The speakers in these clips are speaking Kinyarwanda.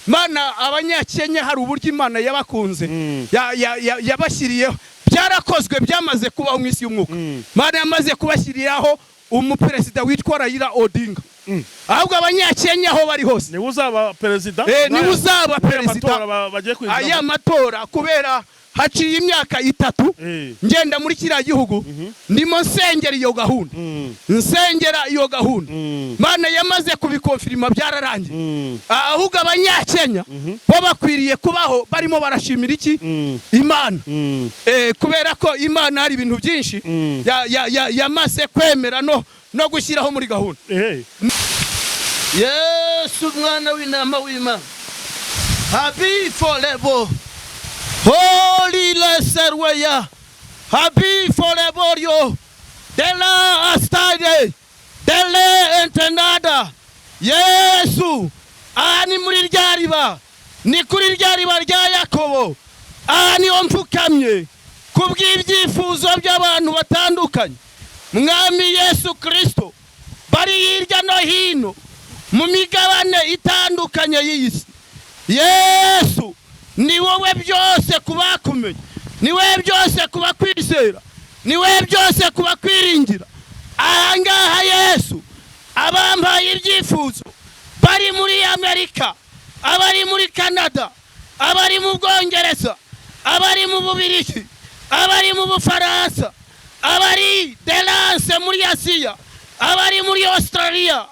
Mana abanyakenya hari uburyo Imana yabakunze yabashyiriyeho byarakozwe byamaze kubaho mu isi y'umwuka. Mana yamaze kubashyiriraho umuperezida witwa Raila Odinga. Ahubwo abanyakenya aho bari hose ni uzaba perezida, ni uzaba perezida aya matora kubera haciye imyaka 3 ngenda muri kiriya gihugu ndimo nsengera iyo gahunda nsengera iyo gahunda. Mana yamaze kubikonfirima byararangiye. Ahubwo abanyakenya bo bakwiriye kubaho barimo barashimira iki Imana, kubera ko Imana hari ibintu byinshi yamaze kwemera no gushyiraho muri gahunda. Yesu mwana w'intama w'Imana, happy forever, holy lesser way, happy forever yo, dela astade, dele entenada. Yesu ani muri ryariba, ni kuri ryariba rya Yakobo, ani omfukamye kubw'ibyifuzo by'abantu batandukanye. Mwami Yesu Kristo bari hirya no hino mu migabane itandukanye y'isi. Yesu ni wowe byose kubakumenye, ni wowe byose kubakwizera, ni wowe byose kubakwiringira. Ahangaha Yesu abambaye ibyifuzo bari muri Amerika, abari muri Canada, abari mu Bwongereza, abari mu Bubiligi, abari mu Bufaransa, abari Delance muri Asia, abari muri Australia,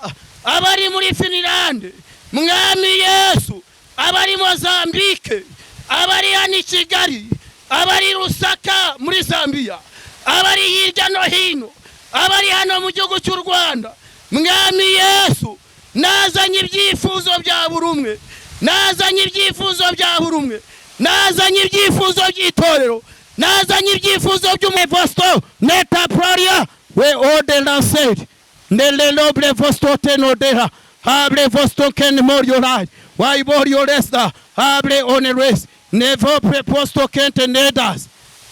abari muri Finland. Mwami Yesu abari Mozambique, abari hani Kigali, abari Rusaka muri Zambia, abari hirya no hino, abari hano mu gihugu cy'u Rwanda. Mwami Yesu nazanye ibyifuzo bya buri umwe, nazanye ibyifuzo bya buri umwe, nazanye ibyifuzo by'itorero, nazanye ibyifuzo by'umuvosto neta proria we ordenanced nele loble vosto tenodeha hable vosto ken moriorai why morioresta hable oneres never preposto kente nedas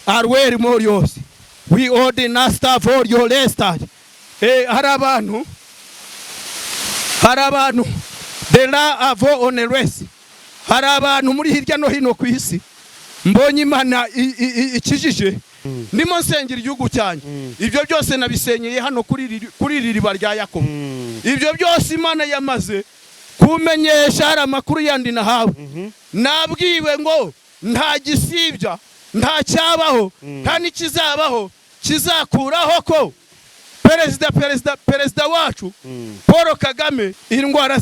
are where morios we ordenasta for your lesta. Harabantu de la avo oneres, harabantu muri hirya no hino ku isi mbonye Imana ikijije ndimo nsengera igihugu cyanjye. Ibyo byose nabisenyeye hano kuri riba rya Yakobo. Ibyo byose Imana yamaze kumenyesha hari amakuru yandi nahawe. Nabwiwe ngo nta gisibya, nta cyabaho, nta nikizabaho kizakuraho ko perezida wacu Paul Kagame indwara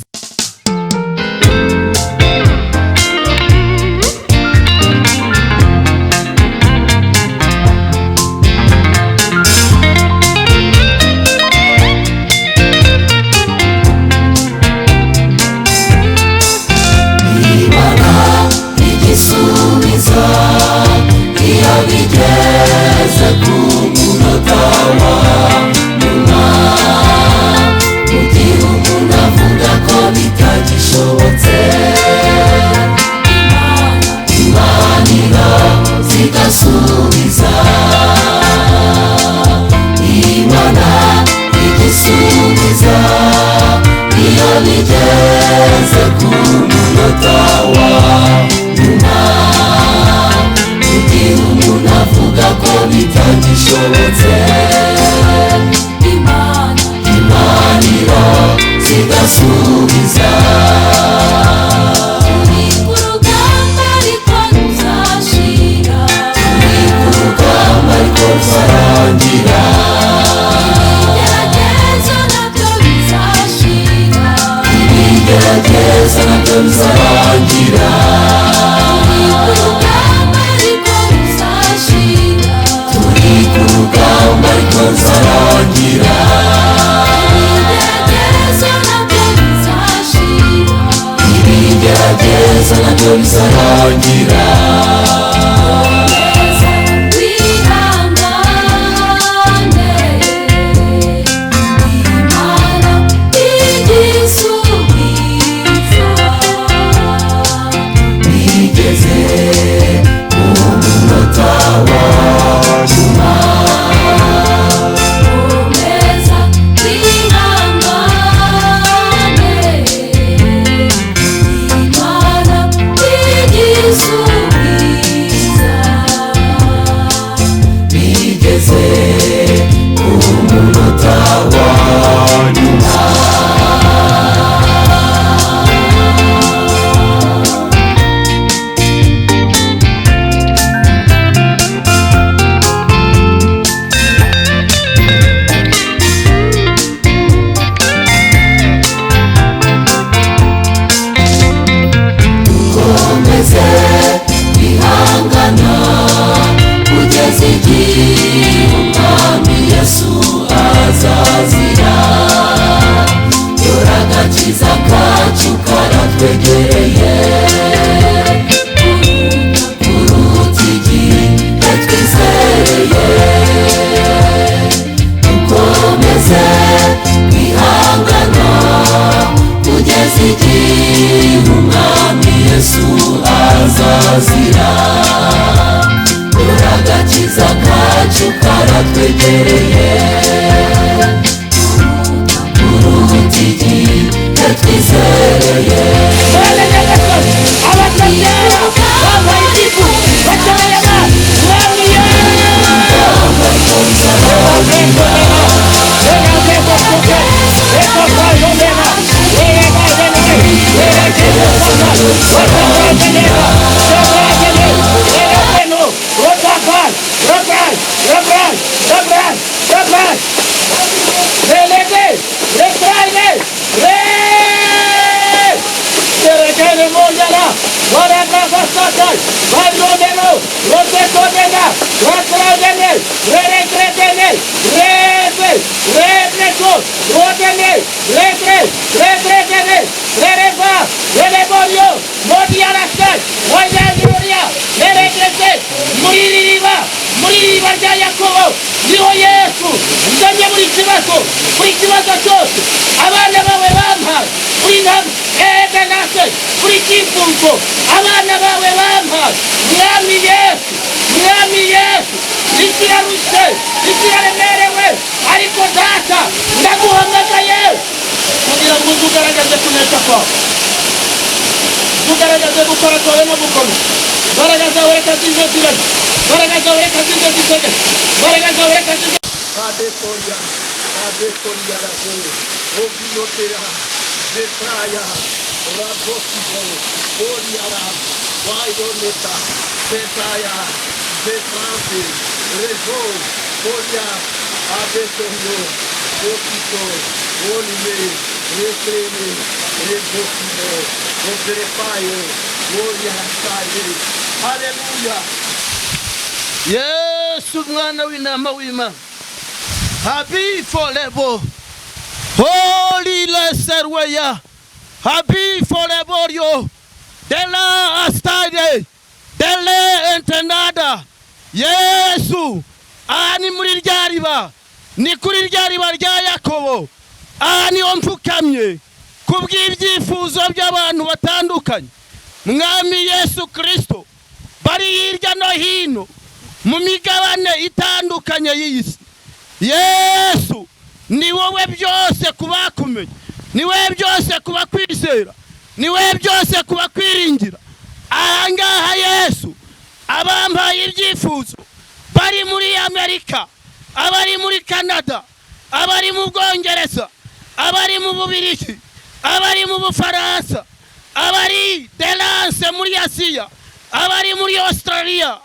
Abana bawe bampaye mwami Yesu ikirarushe ikiraremerewe ariko data ndaguhamagaye kugira ngo ugaragaze kunesha kwawe ugaragaze gukora kwawe no gukora garagaza werekaza inzira garagaza werekaza inzira garagaza werekaza adekoria razo obinotera zetraya rabosizo oriara waidoneta zetaya zetrante rezo oria adekorio opito olime retreme rebosino obrepayo oria saye hallelujah. Yesu mwana w'intama w'Imana happy forever holy leserweya happy forever yo dela astade dele entenada Yesu ani muri ryariba ni kuri ryariba rya Yakobo ani omfukamye kubw'ibyifuzo by'abantu batandukanye mwami Yesu Kristo bari hirya no hino mu migabane itandukanye y'isi. Yesu ni wowe byose kubakumenye, ni wowe byose kubakwizera, ni wowe byose kubakwiringira. Ahangaha Yesu abambaye ibyifuzo bari muri Amerika, abari muri Canada, abari mu Bwongereza, abari mu Bubiligi, abari mu Bufaransa, abari Delance muri Asia, abari muri Australia,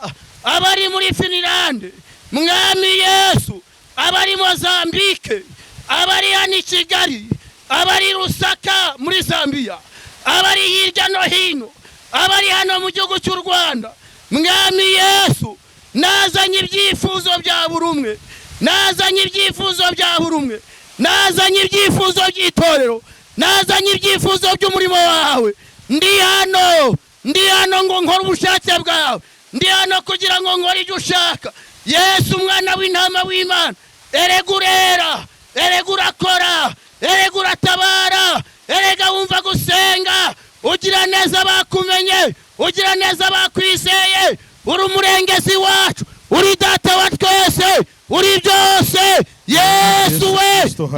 abari muri Finland, mwami Yesu, abari Mozambique, abari hano Kigali, abari Rusaka muri Zambia, abari hirya no hino, abari hano mu gihugu cy'u Rwanda, mwami Yesu, nazanye ibyifuzo bya buri umwe, nazanye ibyifuzo bya buri umwe, nazanye ibyifuzo by'itorero, nazanye ibyifuzo by'umurimo wawe. Ndi hano ngo nkore ubushake bwawe, ndi hano kugira ngo nkore ibyo ushaka. Yesu mwana w'intama w'Imana, eregurera, eregurakora, ereguratabara, erega wumva gusenga, ugira neza bakumenye, ugira neza bakwizeye, uri umurengezi wacu, uri data wa twese, uri byose. Yesu we,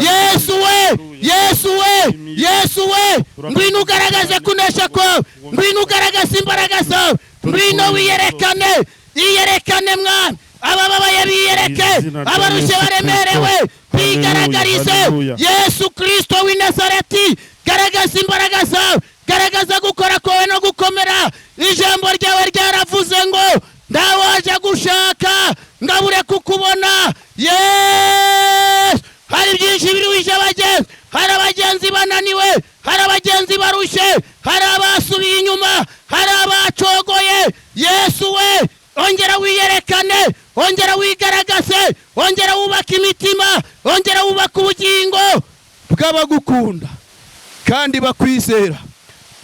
Yesu we, Yesu we, Yesu we, ngwino ugaragaze kunesha kwawe, ngwino ugaragaze imbaraga zawe, ngwino wiyerekane, iyerekane mwana, abababaye biyereke, abarushe baremerewe bigaragarize. Yesu Kristo w'i Nazareti, garagaza imbaraga zawe, garagaza gukora kwawe no gukomera. Ijambo ryawe ryaravuze ngo ndawaje gushaka ngabure kukubona. Yes, hari byinshi biruhije abagenzi, hari abagenzi bananiwe, hari abagenzi barushe, hari abasubiye inyuma, hari abacogoye. Yesu we, ongera wiyerekane, ongera wigaragaze, ongera wubaka imitima, ongera wubaka ubugingo bw'abagukunda kandi bakwizera.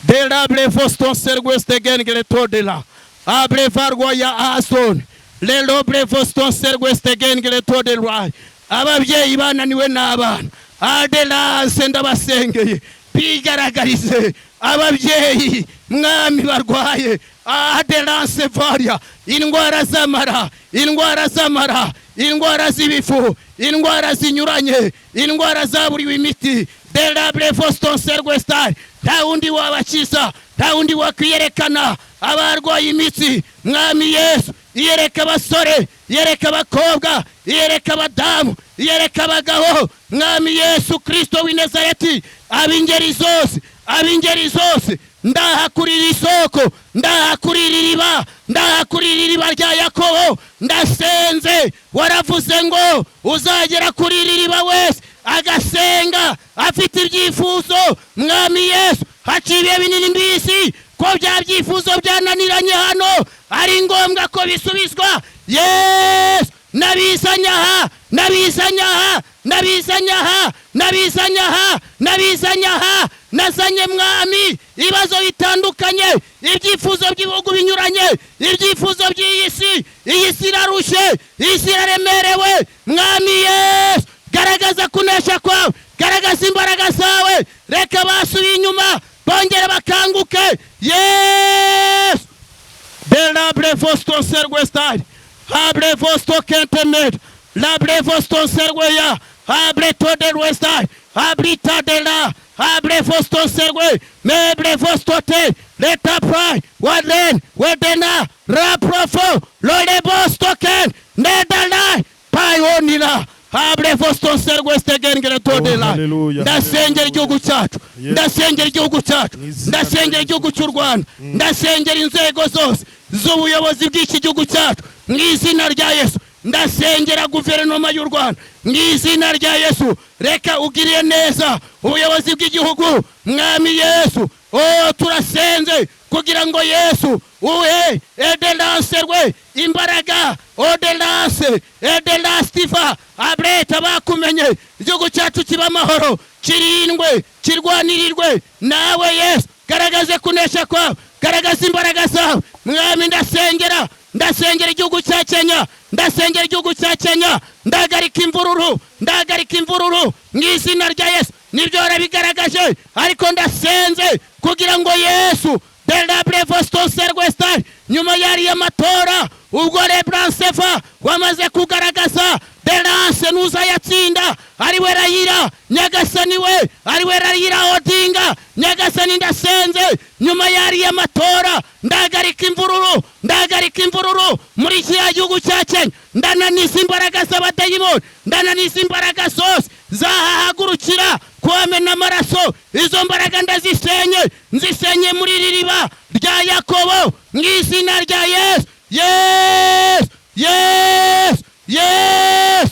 De la brevoston serweste gengere todela abrevarwa ya ason le lobrevoston serweste gengere todelwa. Ababyeyi bananiwe n'abana, Adelance ndabasengeye bigaragarize. Ababyeyi mwami barwaye adelance varia, indwara z'amara, indwara z'amara, indwara z'ibifu, indwara zinyuranye, indwara zaburiwe imiti, delable foston serwestar, nta wundi wabakiza, nta wundi wakwiyerekana abarwaye imitsi, mwami Yesu iyereka abasore, iyereka abakobwa, iyereka abadamu, iyereka abagabo, mwami Yesu Kristo w'i Nazareti, ab'ingeri zose, ab'ingeri zose, ndahakurira isoko, ndahakurira iriba, ndahakurira iriba rya Yakobo, ndasenze, waravuze ngo uzagera kuri iriba wese agasenga afite ibyifuzo, mwami Yesu haciye binini mbisi ko bya byifuzo byananiranye hano ari ngombwa ko bisubizwa. Yes, nabizanyaha, nabizanyaha, nabizanyaha, nabizanyaha, nabizanyaha, nazanye mwami ibibazo bitandukanye, ibyifuzo by'ibihugu binyuranye, ibyifuzo by'iyi si, iyi si irarushe, iyi si iraremerewe, mwami Yesu garagaza kunesha kwawe, garagaza imbaraga zawe, reka basubiye inyuma bongere bakanguke. Yes, delable voston serwestar, abre vosto kentemed, labre voston serweya, abre to del westar, abrita de la, abre voston serwe, mebre vosto te, leta prai, waden, wedena, raprofo, lode vosto ken, nedalai, payonila, abre voston serweste gengere to de la. Ndasengera igihugu cyacu, ndasengera igihugu cyacu, ndasengera igihugu cy'u Rwanda, ndasengera inzego zose z'ubuyobozi bw'iki gihugu cyacu mu izina rya Yesu, ndasengera guverinoma y'u Rwanda mu izina rya Yesu, reka ugiriye neza ubuyobozi bw'igihugu, mwami Yesu. Turasenze kugira ngo Yesu uhe edelance rwe imbaraga, odelance, edelastiva, abreta bakumenye, igihugu cyacu kiba amahoro, kirindwe, kirwanirirwe nawe Yesu, garagaze kunesha kwawe, garagaza imbaraga zawe, mwami. Ndasengera, ndasengera igihugu cya Kenya, ndasengera igihugu cya Kenya, ndagarika imvururu, ndagarika imvururu mu izina rya Yesu. Nibyo warabigaragaje, ariko ndasenze kugira ngo Yesu delable voston serwestar, nyuma yari y'amatora ubwo Rebransefa wamaze kugaragaza delance n'uzayatsinda ari we Raila, nyagasani we ari we Raila Odinga, nyagasani ndasenze nyuma yari y'amatora ndagarika imvururu, ndagarika imvururu muri kiriya gihugu cya Kenya, ndananiza imbaraga z'abadayimoni, ndananiza imbaraga zose zahahagurukira kuhamena amaraso, izo mbaraga ndazisenye, nzisenye muri ririba rya Yakobo mu izina rya Yesu. Yes, yes, yes,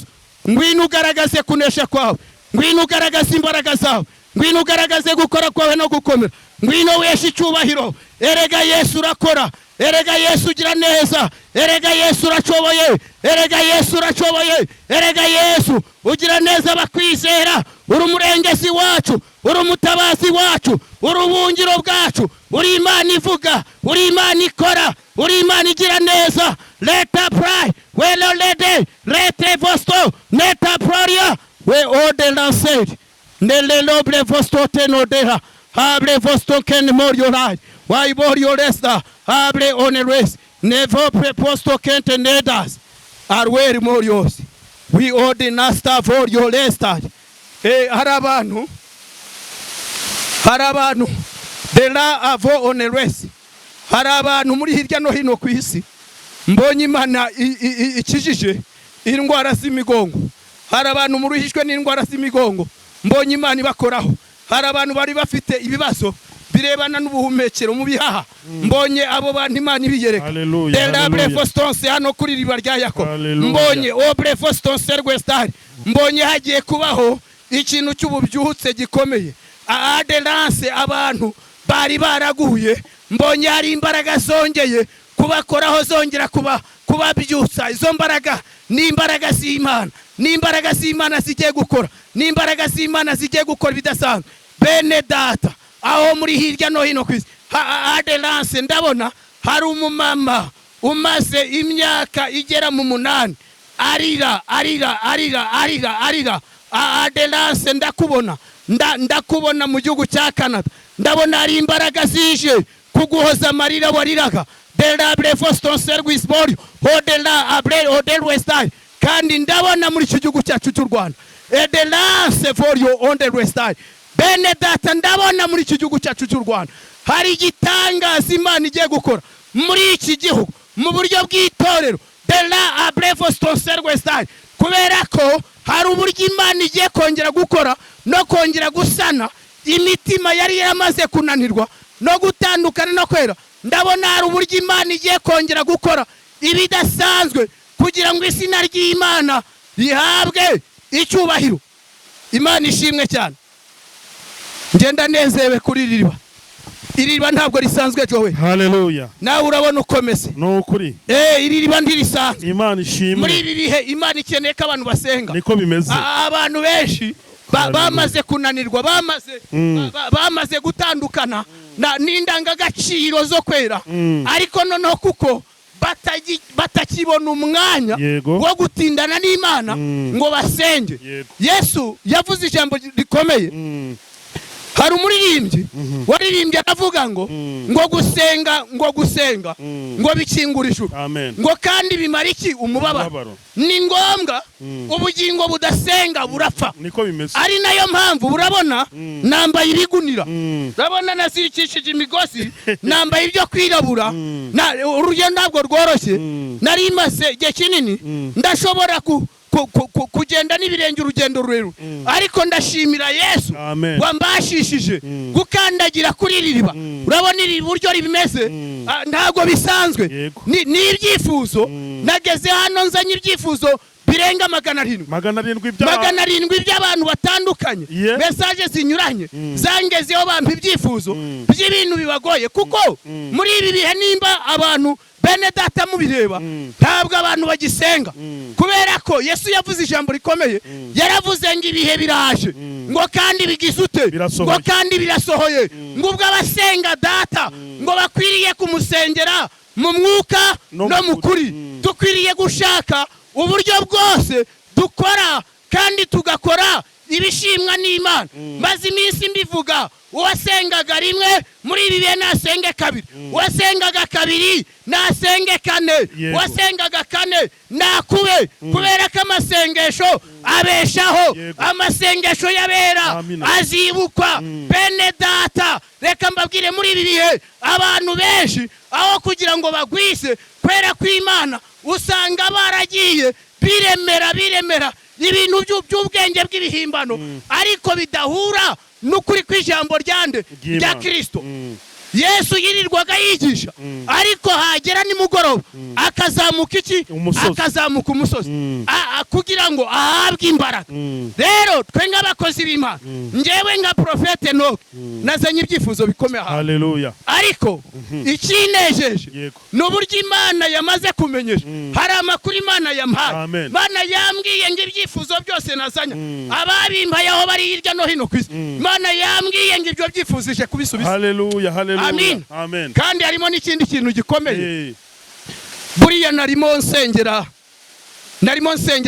ngwino ugaragaze kunesha kwawe, ngwino ugaragaze imbaraga zawe, ngwino ugaragaze gukora kwawe no gukomera, ngwino weshe icyubahiro. Erega Yesu urakora, erega Yesu ugira neza, erega Yesu uracoboye, erega Yesu uracoboye, erega Yesu ugira neza bakwizera, uri umurengezi wacu, uri umutabazi wacu, uri ubuhungiro bwacu, uri Imana ivuga, uri Imana ikora, uri Imana igira neza. Leta pray, welo lede, lete vosto, neta proria, we odelanse, nelelobre vosto tenodera, abre vosto ken moriorai, why morioresta, abre oneres, nevo preposto kente nedas, arweri morios, we ordinasta voriolesta. Harabanu, harabanu, dela avo oneres, harabanu muri hirya no hino ku isi mbonye Imana ikijije indwara z'imigongo, hari abantu muruhishwe n'indwara z'imigongo mbonye Imana ibakoraho, hari abantu bari bafite ibibazo birebana n'ubuhumekero mu bihaha mbonye abo bantu Imana ibiyereka. Delable fostonse hano kuri riba rya Yakobo mbonye obre fostonse rwestari, mbonye hagiye kubaho ikintu cy'ububyutse gikomeye, adelance abantu bari baraguye, mbonye hari imbaraga zongeye kubakoraho, zongera kubabyutsa. Izo mbaraga ni imbaraga z'Imana, ni imbaraga z'Imana zigiye gukora, ni imbaraga z'Imana zigiye gukora bidasanzwe. Bene data aho muri hirya no hino kwisi, adelance ndabona hari umumama umaze imyaka igera mu 8 arira. Adelance ndakubona mu gihugu cya Canada, ndabona ari imbaraga zije kuguhoza amarira wariraga derable foston service board hodela abre hodel westai kandi ndabona muri iki gihugu cyacu cy'u Rwanda edelance for you on the westai bene data ndabona muri iki gihugu cyacu cy'u Rwanda hari igitangaza Imana igiye gukora muri iki gihugu mu buryo bw'itorero dela abre foston service kubera ko hari uburyo Imana igiye kongera gukora no kongera gusana imitima yari yamaze kunanirwa no gutandukana no kwera ndabona hari uburyo Imana igiye kongera gukora ibidasanzwe kugira ngo izina ry'Imana rihabwe icyubahiro. Imana ishimwe cyane. Ngenda nezewe kuri iriba ntabwo risanzwe jowe. Haleluya. Nawe urabona ukomeze. No kuri. Iriba ndirisanzwe. Imana ishimwe. Muri ibi bihe Imana ikeneye ko abantu basenga. Niko bimeze. Abantu benshi bamaze kunanirwa bamaze gutandukana n'indangagaciro zo kwera ariko noneho kuko batakibona umwanya wo gutindana n'Imana ngo basenge. Yesu yavuze ijambo rikomeye. Hari umuririmbyi waririmbye avuga ngo gusenga ngo bikingura ijuru ngo kandi bimara iki umubabaro. Ni ngombwa ubugingo budasenga burapfa. Niko bimeze. Ari nayo mpamvu urabona nambaye ibigunira urabona nasirikishije imigozi nambaye ibyo kwirabura urugendo ntabwo rworoshye nari maze igihe kinini ndashobora kugenda n'ibirenge urugendo rurerure ariko ndashimira Yesu wambashishije gukandagira kuri iriba. Urabona iri buryo ribimeze ntago bisanzwe ni ibyifuzo nageze hano nzanye ibyifuzo birenga 700 by'abantu batandukanye message zinyuranye zangezeho bampa ibyifuzo by'ibintu bibagoye kuko muri ibi bihe nimba abantu bene data mubireba ntabwo abantu bagisenga kubera ko Yesu yavuze ijambo rikomeye yaravuze ngo ibihe biraje ngo kandi bigizute ngo kandi birasohoye ngo ubwo abasenga data ngo bakwiriye kumusengera mu mwuka no mu kuri. Dukwiriye gushaka uburyo bwose dukora kandi tugakora ibishimwa n'Imana. Maze iminsi mbivuga uwasengaga rimwe muri ibi bihe nasenge kabiri, uwasengaga kabiri nasenge kane, uwasengaga kane nakube kubera ko amasengesho abeshaho. Amasengesho yabera azibukwa. Bene data reka mbabwire muri ibi bihe abantu benshi aho kugira ngo bagwise kwera kw'Imana usanga baragiye biremera ibintu by'ubwenge bw'ibihimbano ariko bidahura n'ukuri kw'ijambo rya Kristo. Yesu yirirwaga yigisha ariko hagera nimugoroba akazamuka akazamuka umusozi kugira ngo ahabwe imbaraga. Rero twe nk'abakozi b'Imana njewe nka profete Enoch nazanye ibyifuzo bikomeye. Haleluya. Ariko ikinejeje n'uburyo Imana yamaze kumenyesha. Hari amakuru Imana yampaye. Imana yambwiye ngo ibyifuzo byose nazanya ababimbaye aho bari hirya no hino kwisi Imana yambwiye ngo ibyo byifuzije kubisubiza. Haleluya. Amen. Kandi harimo n'ikindi kintu gikomeye. Buriya narimo nsengera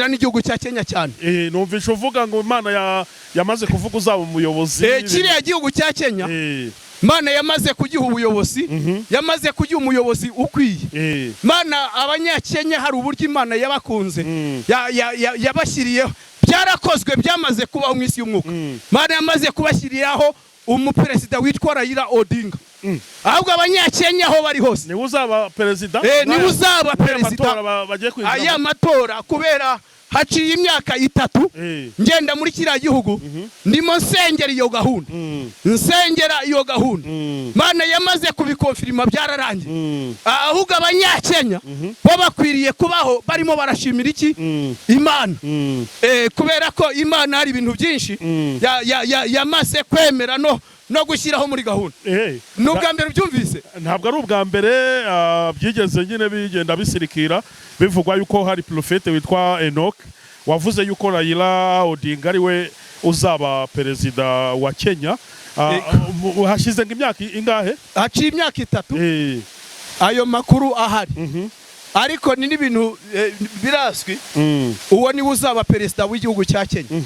n'igihugu cya Kenya cyane. Numvisha uvuga ngo Imana yamaze kuvuga uzaba umuyobozi. Kiriya gihugu cya Kenya Imana yamaze kugiha ubuyobozi yamaze kugiha umuyobozi ukwiye. Imana abanyakenya hari uburyo Imana yabakunze yabashyiriyeho byarakozwe byamaze kubaho mu isi y'umwuka. Imana yamaze kubashyiriraho umuperezida witwa Raila Odinga. Ahubwo abanyakenya aho bari hose niwe uzaba perezida. Niwe uzaba perezida aya matora kubera haciye imyaka 3 ngenda muri kiriya gihugu ndimo nsengera iyo gahunda Imana yamaze kubikonfirima byararangiye. Ahubwo abanyakenya bo bakwiriye kubaho barimo barashimira iki Imana kubera ko Imana hari ibintu byinshi yamaze kwemera no gushyiraho muri gahunda. N'ubwa mbere byumvise ntabwo ari ubwa mbere byigeze nyine bigenda bisirikira bivugwa yuko hari profete witwa Enoch wavuze yuko Raila Odinga ari we uzaba perezida wa Kenya. Hashize imyaka ingahe? Haciye imyaka 3 ayo makuru ahari. ariko ni n'ibintu birazwi uwo niwe uzaba perezida w'igihugu cya Kenya.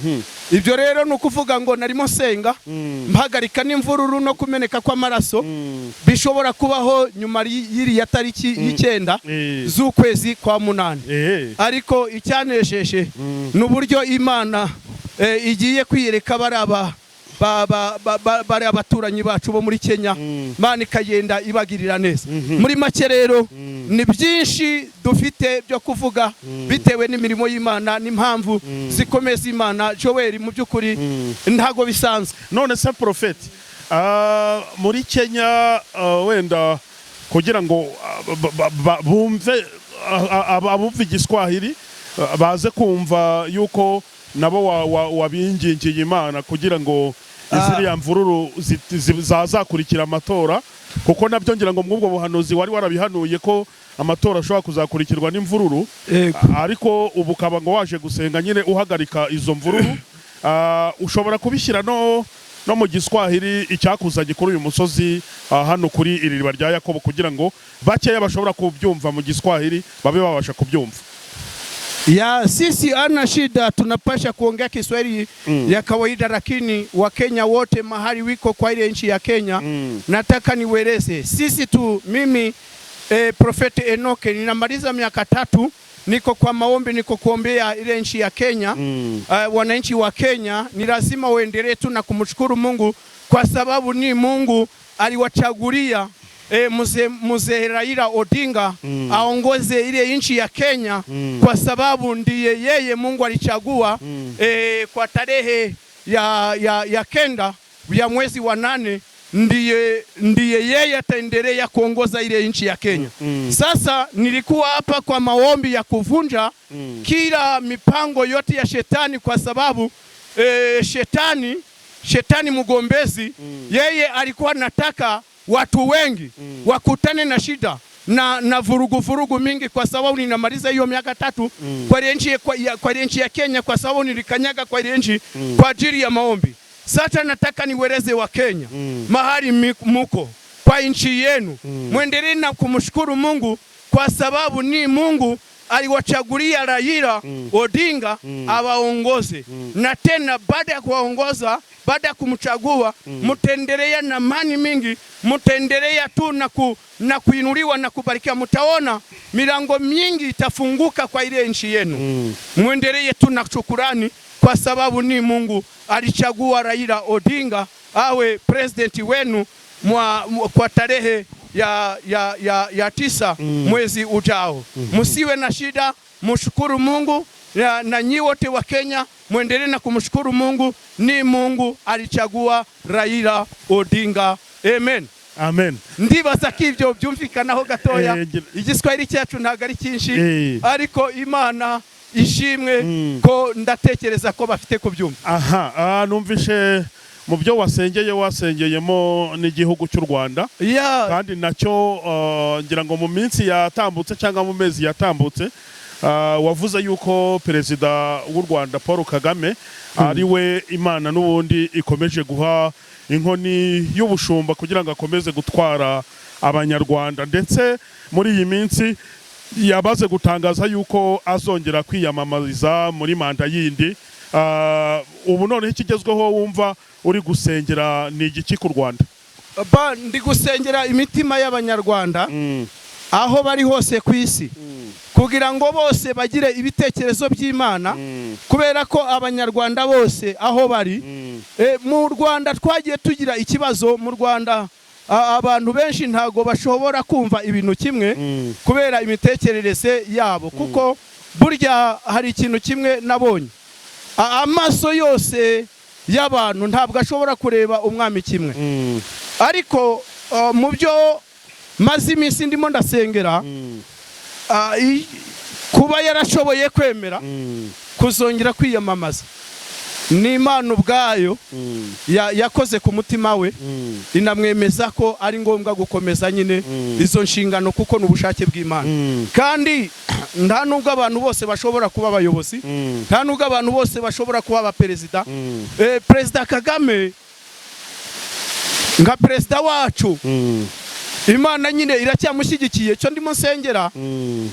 Ibyo rero ni ukuvuga ngo narimo senga mpagarika n'imvururu no kumeneka kw'amaraso bishobora kubaho nyuma y'iriya tariki y'Icyenda z'ukwezi kwa munani. Ariko icyanejeje n'uburyo Imana igiye kwiyereka bari abaturanyi bacu bo muri Kenya, Imana ikagenda ibagirira neza. Muri make rero ni byinshi dufite byo kuvuga bitewe n'imirimo y'Imana n'impamvu zikomeza Imana. Joel, mu by'ukuri ntago bisanzwe. None se Prophet, muri Kenya wenda kugira ngo bumve abumva igiswahili baze kumva yuko nabo wabingingiye Imana kugira ngo iziriya mvururu zazakurikira amatora, kuko nabyo ngira ngo mw'ubwo buhanuzi wari warabihanuye ko amatora ashobora kuzakurikirwa n'imvururu, ariko ubu ukaba ngo waje gusenga nyine uhagarika izo mvururu. Ushobora kubishyira no mu giswahili icyakuzanye kuri uyu musozi hano kuri iri riba rya Yakobo, kugira ngo bakeya bashobora kubyumva mu giswahili babe babasha kubyumva. Ya sisi ana shida, tunapasha kuongea Kiswahili ya kawaida, lakini Wakenya wote mahali wiko kwa ile nchi ya Kenya nataka niweleze sisi tu. Mimi Prophet Enoch ninamaliza miaka 3 niko kwa maombi, niko kuombea ile nchi ya Kenya. Wananchi wa Kenya ni lazima waendelee tu na kumshukuru Mungu, kwa sababu ni Mungu aliwachagulia mzee Raila Odinga aongoze ile nchi ya Kenya, kwa sababu ndiye yeye Mungu alichagua kwa tarehe ya 9 ya mwezi wa 8 ndiye yeye ataendelea kuongoza ile nchi ya Kenya. Sasa nilikuwa hapa kwa maombi ya kuvunja kila mipango yote ya shetani, kwa sababu shetani mgombezi yeye alikuwa nataka watu wengi wakutane na shida na vurugu mingi, kwa sababu ninamaliza hiyo miaka 3 kwa nchi ya Kenya, kwa sababu nilikanyaga kwa nchi kwa ajili ya maombi. Sasa nataka niweleze wa Kenya mahali muko kwa nchi yenu, muendelee na kumshukuru Mungu, kwa sababu ni Mungu aliwachagulia Raila Odinga awaongoze, na tena baada ya kuwaongoza, baada ya kumchagua, mtendelea na mani mingi, mtendelea tu na kuinuliwa na kubarikiwa. Mtaona milango mingi itafunguka kwa ile nchi yenu. Muendelee tu na shukrani, kwa sababu ni Mungu alichagua Raila Odinga awe president wenu kwa tarehe ya 9 mwezi ujao. Musiwe na shida, mshukuru Mungu, na nyi wote wa Kenya muendelee na kumshukuru Mungu. Ni Mungu alichagua Raila Odinga. Amen. Amen. Ndibaza ko ibyo byumvikanaho gatoya. Igiswahili cyacu ntago ari cyinshi, ariko Imana ishimwe ko ndatekereza ko bafite kubyumva. Numvishe mu byo wasengeyemo n'igihugu cy'u Rwanda, kandi nacyo ngira ngo mu minsi yatambutse cyangwa mu mezi yatambutse wavuze yuko Perezida w'u Rwanda Paul Kagame ari we Imana n'ubundi ikomeje guha inkoni y'ubushumba kugira ngo akomeze gutwara abanyarwanda, ndetse muri iyi minsi yabaze gutangaza yuko azongera kwiyamamariza muri manda yindi. Ubu none ikigezweho wumva uri gusengera ni igiki ku Rwanda? Ndi gusengera imitima y'abanyarwanda aho bari hose ku isi, kugira ngo bose bagire ibitekerezo by'Imana, kubera ko abanyarwanda bose aho bari mu Rwanda twagiye tugira ikibazo. Mu Rwanda abantu benshi ntago bashobora kumva ibintu kimwe kubera imitekerereze yabo, kuko burya hari ikintu kimwe nabonye, amaso yose y'abantu ntabwo ashobora kureba umwami kimwe. Ariko mu byo maze iminsi ndimo ndasengera, kuba yarashoboye kwemera kuzongera kwiyamamaza, ni Imana ubwayo yakoze ku mutima we, inamwemeza ko ari ngombwa gukomeza nyine izo nshingano, kuko n'ubushake bw'Imana. Kandi nta nubwo abantu bose bashobora kuba abayobozi, nta nubwo abantu bose bashobora kuba abaperezida. Perezida Kagame nka perezida wacu Imana nyine iracyamushyigikiye. Cyo ndimo nsengera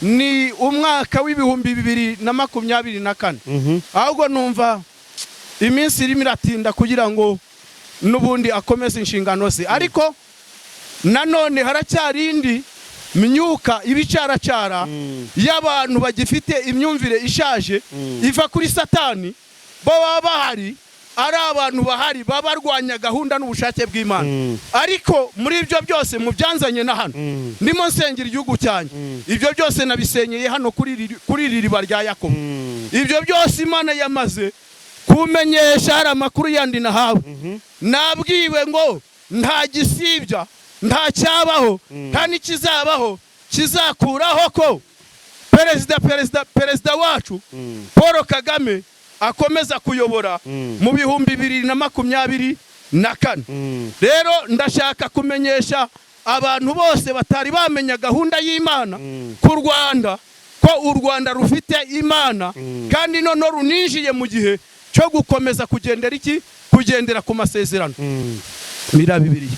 ni umwaka w'ibihumbi 2024. Ahubwo numva iminsi irimo iratinda kugira ngo nubundi akomeze inshingano ze, ariko nanone haracyari indi myuka ibicaracara y'abantu bagifite imyumvire ishaje iva kuri Satani. Bo baba bahari ari abantu bahari babarwanya gahunda n'ubushake bw'Imana, ariko muri ibyo byose mu byanzanye na hano ndimo nsengera igihugu cyanjye. Ibyo byose nabisenyeye hano kuri iri riba rya Yakobo. Ibyo byose Imana yamaze kumenyesha, hari amakuru yandi nahawe. Nabwiwe ngo nta gisibya, nta cyabaho, nta n'ikizabaho kizakuraho ko perezida wacu Paul Kagame akomeza kuyobora mu bihumbi 2024. Rero ndashaka kumenyesha abantu bose batari bamenya gahunda y'Imana ku Rwanda ko u Rwanda rufite Imana, kandi none runinjiye mu gihe cyo gukomeza kugendera ku masezerano. Bibiliya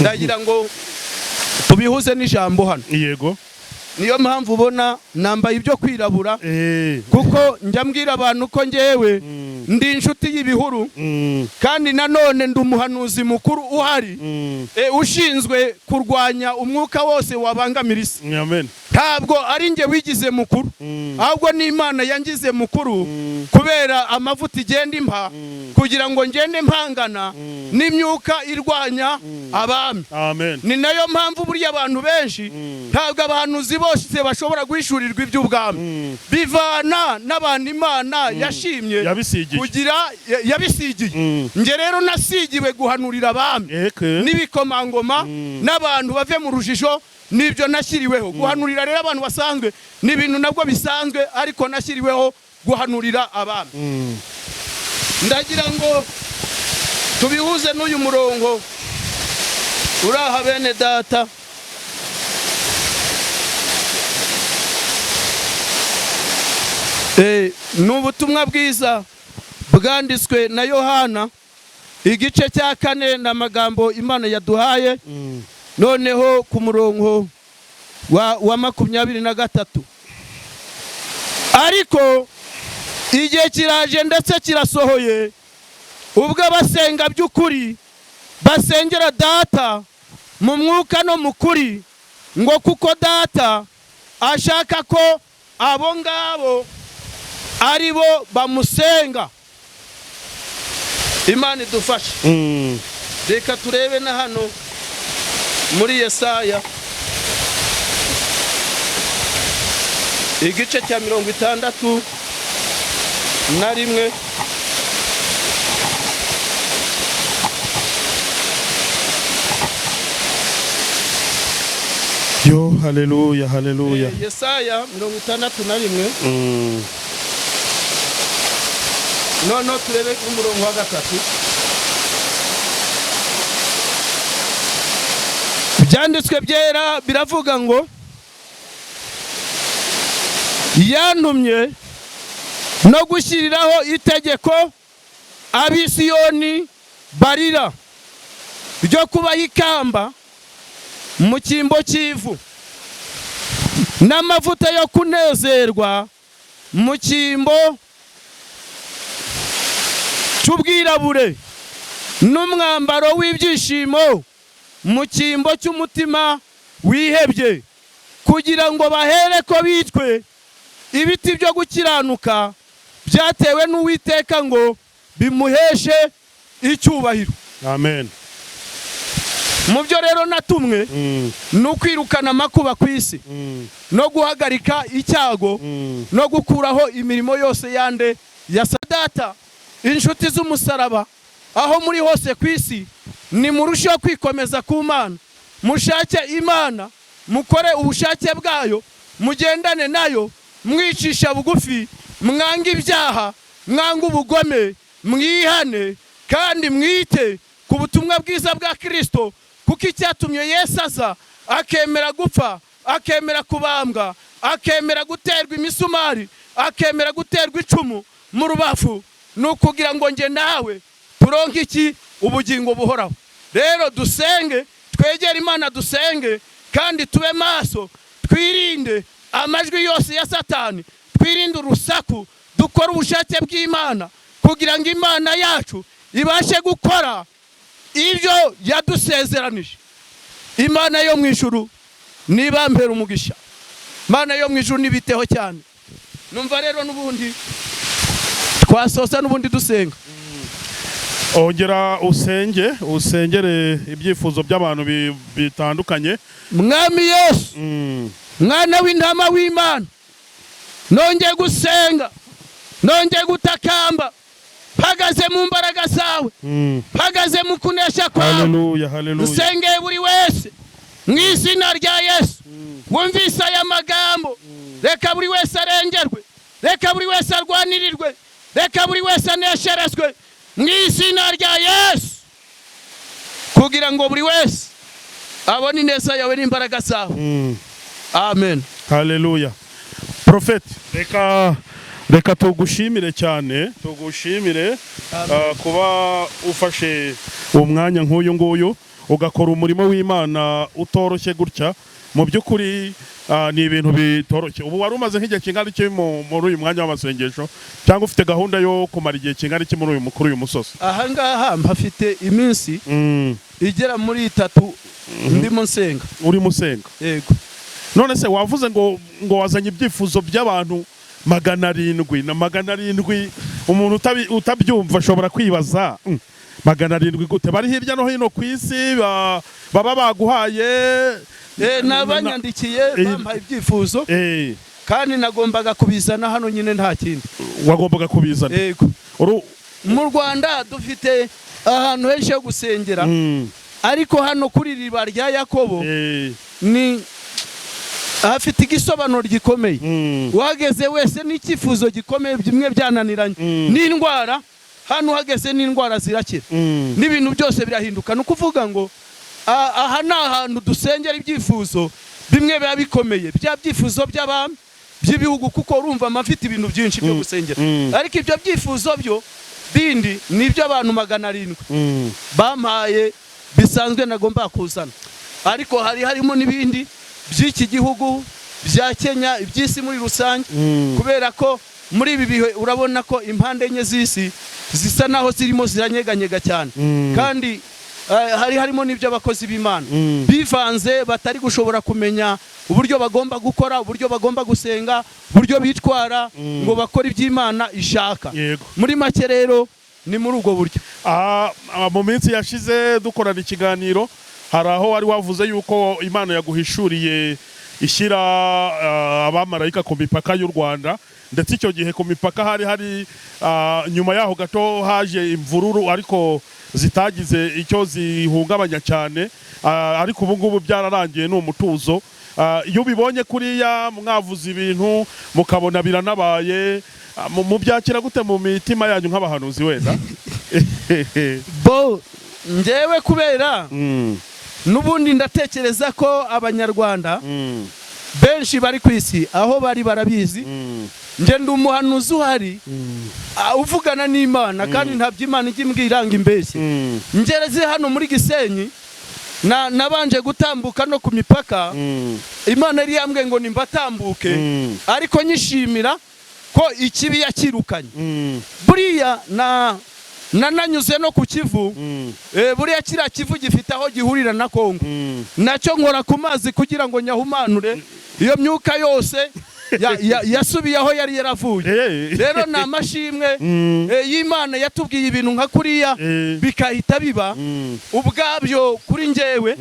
ndagira ngo tubihuze n'ijambo hano. Yego, niyo mpamvu ubona nambaye ibyo kwirabura, kuko njya mbwira abantu ko ngewe ndi inshuti y'ibihuru, kandi nanone ndi umuhanuzi mukuru uhari ushinzwe kurwanya umwuka wose wabangamira isi. Amen. Ntabwo ari nge wigize mukuru, ahubwo ni Imana yangize mukuru kubera amavuta igenda impa kugira ngo ngende mpangana n'imyuka irwanya abami. Amen. Ni nayo mpamvu buriya abantu benshi ntabwo abahanuzi bose bashobora guhishurirwa iby'ubwami, bivana n'abantu Imana yashimye kugira yabisigiye. Nge rero nasigiwe guhanurira abami n'ibikomangoma n'abantu bave mu rujijo. Nibyo nashyiriweho guhanurira rero abantu basanzwe, ni ibintu nabwo bisanzwe, ariko nashyiriweho guhanurira abami. Ndagira ngo tubihuze n'uyu murongo uraha bene data. Ni ubutumwa bwiza bwanditswe na Yohana igice cya 4 n'amagambo Imana yaduhaye. Noneho ku murongo wa 23, ariko igihe kiraje ndetse kirasohoye ubwo abasenga by'ukuri basengera Data mu mwuka no mu kuri, ngo kuko Data ashaka ko abo ngabo ari bo bamusenga. Imana idufashe. Reka turebe na hano muri Yesaya igice cya 61. Yo, haleluya, haleluya. Yesaya 61. No turebe umurongo wa 3. Byanditswe byera biravuga ngo yantumye no gushyiriraho itegeko abisiyoni barira ryo kubaha ikamba mu cyimbo cy'ivu n'amavuta yo kunezerwa mu cyimbo cy'ubwirabure n'umwambaro w'ibyishimo mu cyimbo cy'umutima wihebye, kugira ngo bahere ko bitwe ibiti byo gukiranuka byatewe n'Uwiteka ngo bimuheshe icyubahiro. Amen. Mu byo rero natumwe ni ukwirukana amakuba ku isi, no guhagarika icyago, no gukuraho imirimo yose yande ya Data. Inshuti z'umusaraba aho muri hose ku isi, ni murusheho kwikomeza ku Mana, mushake Imana, mukore ubushake bwayo, mugendane nayo, mwicisha bugufi, mwanga ibyaha, mwanga ubugome, mwihane kandi mwite ku butumwa bwiza bwa Kristo, kuko icyatumye Yesu aza akemera gupfa, akemera kubambwa, akemera guterwa imisumari, akemera guterwa icumu mu rubavu, nukugira ngo nge nawe turonke iki? Ubugingo buhoraho. Rero dusenge twegere Imana dusenge kandi tube maso, twirinde amajwi yose ya Satani, twirinde urusaku, dukora ubushake bw'Imana kugira ngo Imana yacu ibashe gukora ibyo yadusezeranije. Imana yo mu ijuru nibampera umugisha, Imana yo mu ijuru nibiteho cyane. Numva rero n'ubundi twasoza n'ubundi dusenga. Ongera usengere ibyifuzo by'abantu bitandukanye. Mwami Yesu, mwana w'intama w'Imana, nongeye gusenga, nongeye gutakamba, mpagaze mu mbaraga zawe, mpagaze mu kunesha kwawe. Haleluya, haleluya. Nsengeye buri wese mu izina rya Yesu, wumvise aya magambo, reka buri wese arengerwe, reka buri wese arwanirirwe, reka buri wese anesherezwe mu izina rya Yesu, kugira ngo buri wese abone ineza yawe n'imbaraga zawe. Amen. Haleluya. Prophet, reka tugushimire cyane, tugushimire kuba ufashe umwanya nk'uyu nguyu ugakora umurimo w'Imana utoroshye gutya. Mu by'ukuri ni ibintu bitoroshye. Ubu wari umaze nk'igihe kingana iki muri uyu mwanya w'amasengesho, cyangwa ufite gahunda yo kumara igihe kingana iki muri uyu musozi? Aha ngaha mpafite iminsi igera muri 3 ndimo nsenga. Uri musenga? Yego. None se wavuze ngo wazanye ibyifuzo by'abantu 700 na 700, umuntu utabyumva ashobora kwibaza 700 gute? Bari hirya no hino ku isi baba baguhaye nabanyandikiye bampaye ibyifuzo, kandi nagombaga kubizana hano nyine nta kindi. Wagombaga kubizana? Yego. Mu Rwanda dufite ahantu henshi ho gusengera, ariko hano kuri riba rya Yakobo ni afite igisobanuro gikomeye. Wageze wese n'ikifuzo gikomeye, bimwe byananiranye n'indwara, hano hageze n'indwara zirakira, n'ibintu byose birahinduka. Nukuvuga ngo aha ni ahantu dusengera ibyifuzo bimwe biba bikomeye, bya byifuzo by'abami by'ibihugu, kuko urumva amafite ibintu byinshi byo gusengera, ariko ibyo byifuzo byo bindi nibyo abantu 700 bamuhaye bisanzwe nagomba kuzana. Ariko harimo n'ibindi by'iki gihugu, bya Kenya, iby'isi muri rusange, kubera ko muri ibi bihe urabona ko impande enye z'isi zisa naho zirimo ziranyeganyega cyane, kandi harimo n'ibyo abakozi b'Imana bivanze, batari gushobora kumenya uburyo bagomba gukora, uburyo bagomba gusenga, uburyo bitwara ngo bakore iby'Imana ishaka. Muri make rero ni muri ubwo buryo. Mu minsi yashize dukorana ikiganiro, hari aho wari wavuze yuko Imana yaguhishuriye ishyira abamarayika ku mipaka y'u Rwanda, ndetse icyo gihe ku mipaka hari nyuma yaho gato haje imvururu, ariko zitagize icyo zihungabanya cyane, ariko ubu ngubu byararangiye ni umutuzo. Iyo ubibonye kuriya mwavuze ibintu mukabona biranabaye, mubyakira gute mu mitima yanyu nk'abahanuzi wenda? Njyewe kubera n'ubundi ndatekereza ko Abanyarwanda benshi bari ku isi aho bari barabizi, nje ndi umuhanuzi uhari uvugana n'Imana, kandi nta by'Imana igimbwira ngo imbeshye. Ngereze hano muri Gisenyi, nabanje gutambuka no ku mipaka, Imana yari yambwiye ngo nimbatambuke, ariko nyishimira ko ikibi yakirukanye. Buriya nananyuze no ku Kivu, buriya kiriya Kivu gifite aho gihurira na Kongo, nacyo nkora ku mazi kugira ngo nyahumanure iyo myuka yose yasubiye aho yari yaravuye. Rero ni amashimwe y'Imana yatubwiye ibintu nka kuriya bikahita biba ubwabyo kuri njyewe,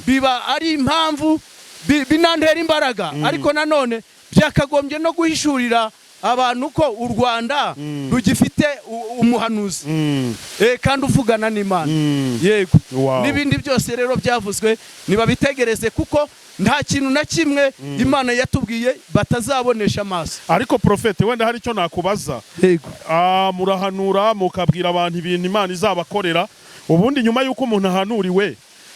biba ari impamvu binantera imbaraga, ariko nanone byakagombye no guhishurira abantu ko u Rwanda rugifite umuhanuzi kandi uvugana n'Imana. Yego. N'ibindi byose rero byavuzwe nibabitegereze, kuko nta kintu na kimwe Imana yatubwiye batazabonesha amaso. Ariko Prophet, wenda hari icyo nakubaza. Yego. Murahanura mukabwira abantu ibintu Imana izabakorera, ubundi nyuma y'uko umuntu ahanuriwe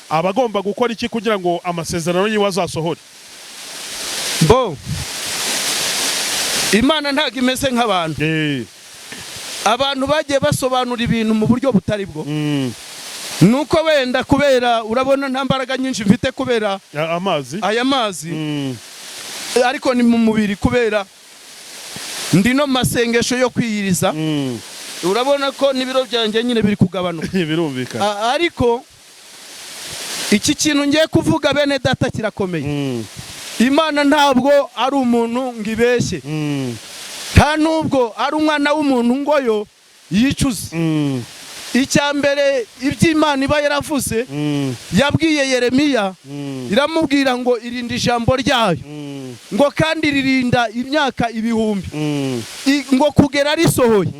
abagomba gukora iki kugira ngo amasezerano yiwe azasohore? Imana ntago imeze nk'abantu. Abantu bagiye basobanura ibintu mu buryo butari bwo. nuko wenda kubera urabona nta mbaraga nyinshi mfite kubera aya mazi ariko ni mu mubiri kubera ndi no masengesho yo kwiyiriza urabona ko n'ibiro byanjye nyine biri kugabanuka birumvikana ariko iki kintu ngiye kuvuga bene data kirakomeye Imana ntabwo ari umuntu ngibeshye nta nubwo ari umwana w'umuntu ngoyo yicuze icyambere iby'Imana iba yaravuze yabwiye Yeremiya iramubwira ngo irinde ijambo ryayo ngo kandi ririnda imyaka ibihumbi ngo kugera risohoye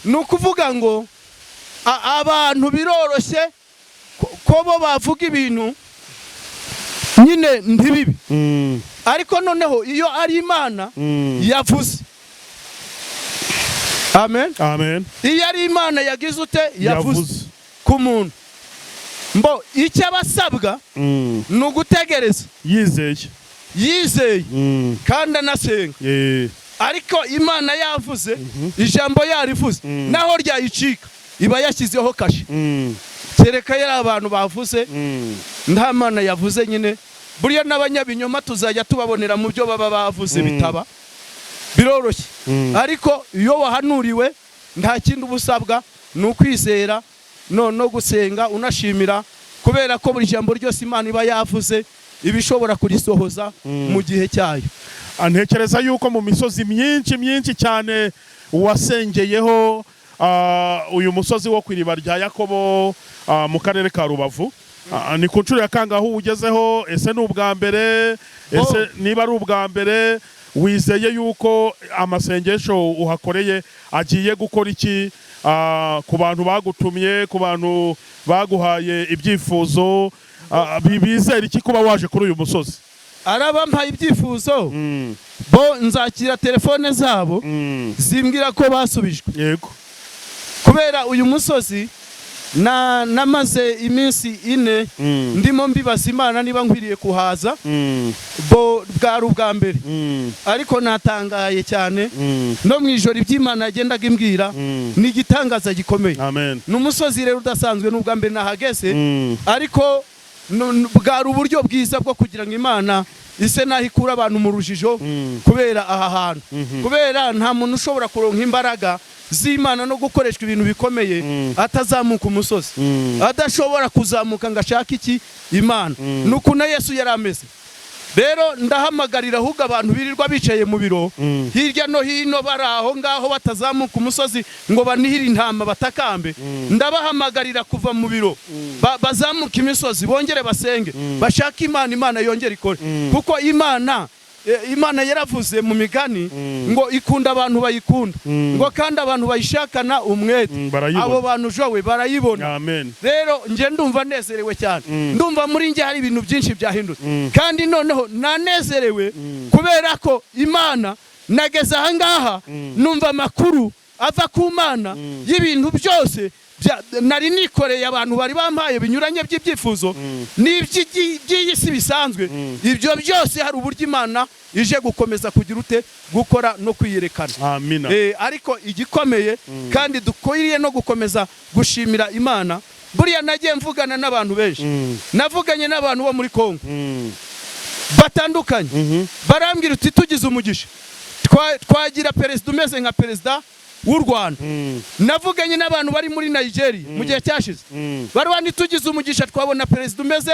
nukuvuga ngo abantu biroroshye ko bo bavuga ibintu nyine ntibibi ariko noneho iyo ari Imana yavuze amen amen iyo ari Imana yagize ute yavuze ku muntu mbo icyo abasabwa ni ugutegereza yizeye kandi anasenga ariko Imana yavuze ijambo yarivuze naho ryayicika iba yashyizeho kashe kereka yari abantu bavuze nta Mana yavuze nyine buriya n'abanyabinyoma tuzajya tubabonera mu byo baba bavuze bitaba biroroshye ariko iyo wahanuriwe nta kindi ubusabwa ni ukwizera no gusenga unashimira kubera ko buri jambo ryose Imana iba yavuze ibishobora kurisohoza mu gihe cyayo. Ntekereza yuko mu misozi myinshi cyane wasengeyeho uyu musozi wo kwiriba rya Yakobo mu karere ka Rubavu ni ku nshuro ya kangaho ugezeho ese ni ubwa mbere ese niba ari ubwa mbere wizeye yuko amasengesho uhakoreye agiye gukora iki ku bantu bagutumye ku bantu baguhaye ibyifuzo bizera iki kuba waje kuri uyu musozi? Arabampaye ibyifuzo bo nzakira telefone zabo zimbwira ko basubijwe yego kubera uyu musozi namaze iminsi 4 ndimo mbibaza Imana niba nkwiriye kuhaza bo bwari ubwa mbere ariko natangaye cyane no mwijoro iby'Imana yagendaga imbwira ni igitangaza gikomeye. Amen. N'umusozi rero udasanzwe n'ubwa mbere nahageze ariko bwari uburyo bwiza bwo kugira ngo Imana ise naho ikura abantu mu rujijo kubera aha hantu kubera nta muntu ushobora kuronka imbaraga z'Imana no gukoreshwa ibintu bikomeye atazamuka umusozi adashobora kuzamuka ngo ashaka iki Imana nuko na Yesu yarameze. Rero ndahamagarira ahubwo abantu birirwa bicaye mu biro hirya no hino baraho ngaho batazamuka umusozi ngo banihire intama batakambe ndabahamagarira kuva mu biro bazamuka imisozi bongere basenge bashaka Imana yongere ikore kuko Imana yaravuze mu migani ngo ikunda abantu bayikunda ngo kandi abantu bayishakana umwete abo bantu jowe barayibona. Amen. Rero nje ndumva nezerewe cyane ndumva muri nje hari ibintu byinshi byahindutse kandi noneho nanezerewe kubera ko Imana nageze aha ngaha numva amakuru ava ku Mana y'ibintu byose nari nikoreye abantu bari bampaye binyuranye by'ibyifuzo n'iby'isi bisanzwe ibyo byose hari uburyo Imana ije gukomeza kugira ute gukora no kwiyerekana. Amina. Ariko igikomeye kandi dukwiriye no gukomeza gushimira Imana buriya nagiye mvugana n'abantu benshi navuganye n'abantu bo muri Kongo batandukanye barambwira uti tugize umugisha twagira perezida umeze nka perezida w'u Rwanda. Navuganye n'abantu bari muri Nigeria mu gihe cyashize barwandi tugize umugisha twabona perezida umeze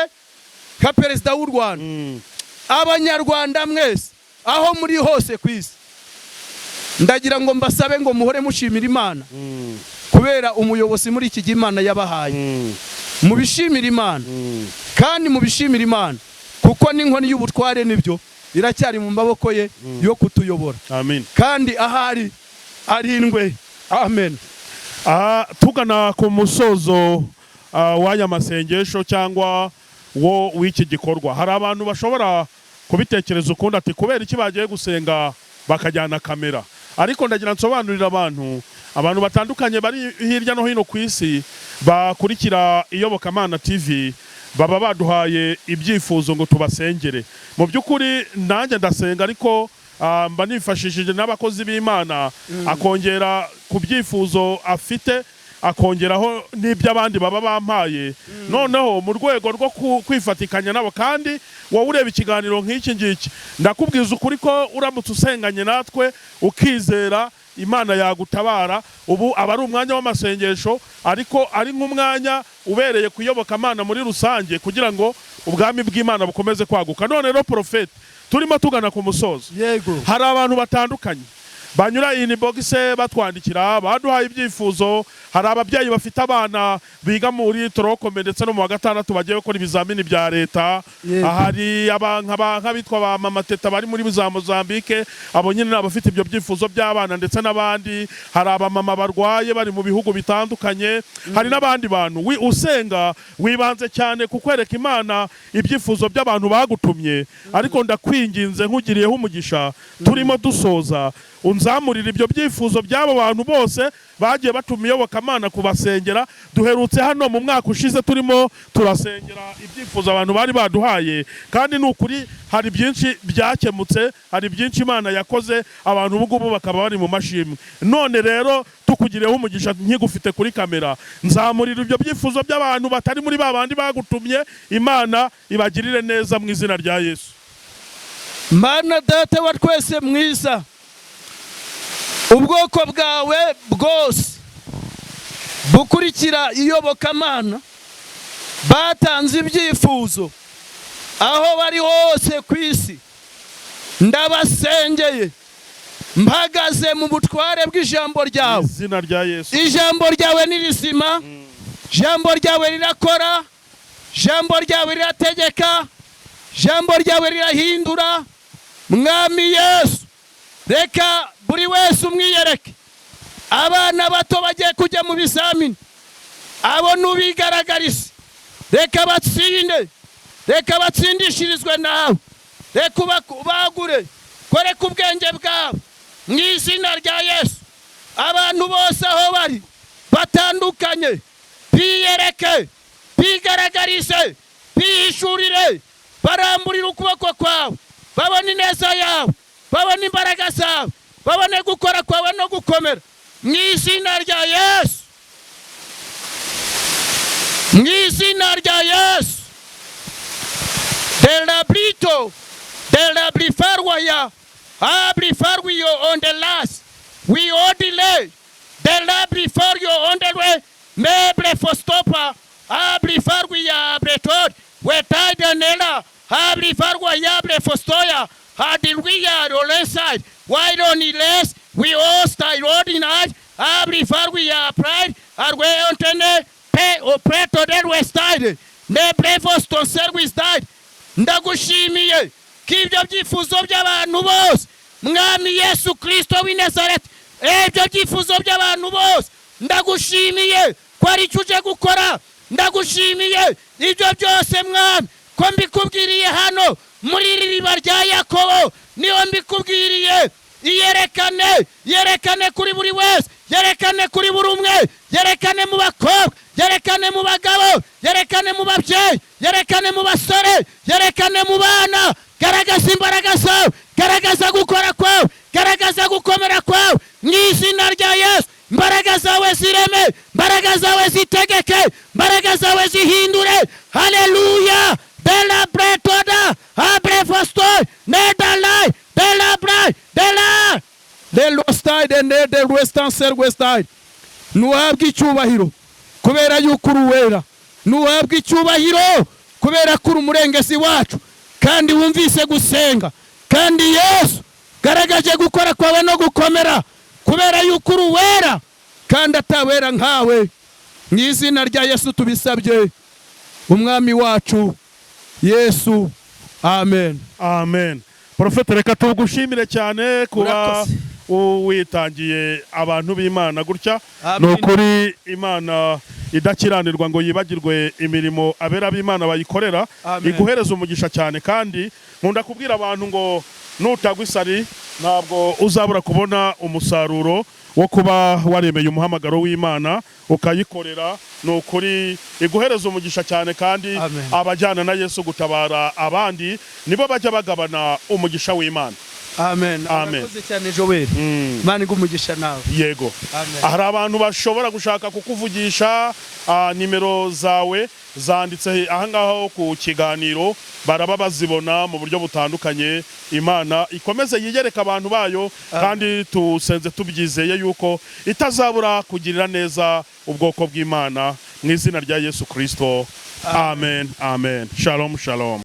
nka perezida w'u Rwanda. Abanyarwanda mwese aho muri hose kwisi ndagira ngo mbasabe ngo muhore mushimira Imana kubera umuyobozi muri iki gihe Imana yabahaye mubishimira Imana kandi mubishimira Imana kuko n'inkoni y'ubutware nibyo iracyari mu maboko ye yo kutuyobora. Amen. Kandi ahari arindwe. Amen. Tugana ku musozo w'aya masengesho cyangwa wo w'iki gikorwa hari abantu bashobora kubitekereza ukundi ati kubera iki bagiye gusenga bakajyana kamera ariko ndagira nsobanurira abantu batandukanye bari hirya no hino ku isi bakurikira Iyobokamana TV baba baduhaye ibyifuzo ngo tubasengere. Mu by'ukuri nanjye ndasenga ariko mba nifashishije n'abakozi b'Imana akongera ku byifuzo afite akongeraho n'ibyo abandi baba bampaye noneho mu rwego rwo kwifatikanya nabo kandi wowe ureba ikiganiro nk'iki ngiki ndakubwiza ukuri ko uramutse usenganye natwe ukizera Imana yagutabara ubu aba ari umwanya w'amasengesho ariko ari nk'umwanya ubereye kuyobokamana muri rusange kugira ngo ubwami bw'Imana bukomeze kwaguka. None rero Prophet turimo tugana ku musozo, hari abantu batandukanye banyura inbox batwandikira baduhaye ibyifuzo. Hari ababyeyi bafite abana biga muri Torokome ndetse no mu wa gatandatu bagiye gukora ibizamini bya leta. Hari nk'abitwa ba mama teta bari muri Mozambique, abo nyine abafite ibyo byifuzo by'abana ndetse n'abandi. Hari abamama barwaye bari mu bihugu bitandukanye. Hari n'abandi bantu usenga wibanze cyane kukwereka Imana ibyifuzo by'abantu bagutumye, ariko ndakwinginze nkugiriyeho umugisha turimo dusoza unzamurira ibyo byifuzo by'abo bantu bose bagiye batuma Iyobokamana kubasengera. Duherutse hano mu mwaka ushize turimo turasengera ibyifuzo abantu bari baduhaye, kandi n'ukuri hari byinshi byakemutse, hari byinshi Imana yakoze, abantu ubugubu bakaba bari mu mashimwe. None rero tukugireho umugisha nkigufite kuri kamera, nzamurira ibyo byifuzo by'abantu batari muri babandi bagutumye. Imana ibagirire neza mu izina rya Yesu. Mana Data wa twese mwiza, ubwoko bwawe bwose bukurikira Iyobokamana batanze ibyifuzo aho bari hose ku isi, ndabasengeye mpagaze mu butware bw'ijambo ryawe. Izina rya Yesu. Ijambo ryawe ni rizima, ijambo ryawe rirakora, ijambo ryawe rirategeka, ijambo ryawe rirahindura. Mwami Yesu, reka buri wese umwiyereke. Abana bato bagiye kujya mu bizamini, abo nubigaragarize, reka batsinde, reka batsindishirizwe nawe, reka ubagure, koreka ubwenge bwawe mu izina rya Yesu. Abantu bose aho bari batandukanye biyereke, bigaragarize, bihishurire, baramburire ukuboko kwawe, babone ineza yawe, babone imbaraga zawe, babone gukora kwawe no gukomera mu izina rya Yesu, mu izina rya Yesu. Delabrito delabrifarwaya abrifarwiyo on the last we odile delabrifario on the way mebre fostopa abrifarwiya bretod wetaida nela abrifarwaya brefostoya hadilwiya rolenside why don't he less we all style ordinary abrifarwiya pride arwe ontene pe opreto del westide ne brefoston service died. Ndagushimiye k'ibyo byifuzo by'abantu bose, Mwami Yesu Kristo w'i Nazareti, ibyo byifuzo by'abantu bose ndagushimiye ko ari cyo uje gukora. Ndagushimiye ibyo byose Mwami ko mbikubwiriye hano muri riba rya Yakobo, niyo mbikubwiriye. Yerekane kuri buri wese, yerekane kuri buri umwe, yerekane mu bakobwa, yerekane mu bagabo, yerekane mu babyeyi, yerekane mu basore, yerekane mu bana. Garagaza imbaraga zawe, garagaza gukora kwawe, garagaza gukomera kwawe mu izina rya Yesu. Imbaraga zawe zireme, imbaraga zawe zitegeke, imbaraga zawe zihindure. Haleluya. Bella bretoda abrefostoy nedalai bella brai dela delostide and the western serwestide. Nuhabwa icyubahiro kubera yuko uruwera, nuhabwa icyubahiro kubera ko umurengezi wacu kandi wumvise gusenga, kandi Yesu garagaje gukora kwawe no gukomera kubera yuko uruwera kandi atawera nkawe. Mu izina rya Yesu tubisabye umwami wacu Yesu, amen. Amen. Profeta reka tugushimire cyane kuba witangiye abantu b'Imana gutya. Nukuri Imana idakiranirwa ngo yibagirwe imirimo abera b'Imana bayikorera, iguhereza umugisha cyane. Kandi nkunda kubwira abantu ngo nutagwa isari ntabwo uzabura kubona umusaruro wo kuba waremeye umuhamagaro w'Imana ukayikorera. Nukuri iguhereza umugisha cyane, kandi abajyana na Yesu gutabara abandi nibo bajya bagabana umugisha w'Imana. amen Amen. urakoze cyane Joel Imana igumugisha nawe yego Amen. hari abantu bashobora gushaka kukuvugisha nimero zawe zanditse ahangaho ku kiganiro baraba bazibona mu buryo butandukanye. Imana ikomeze yigereka abantu bayo kandi tusenze tubyizeye yuko itazabura kugirira neza ubwoko bw'Imana mu izina rya Yesu Kristo. Amen. Amen. Shalom, shalom.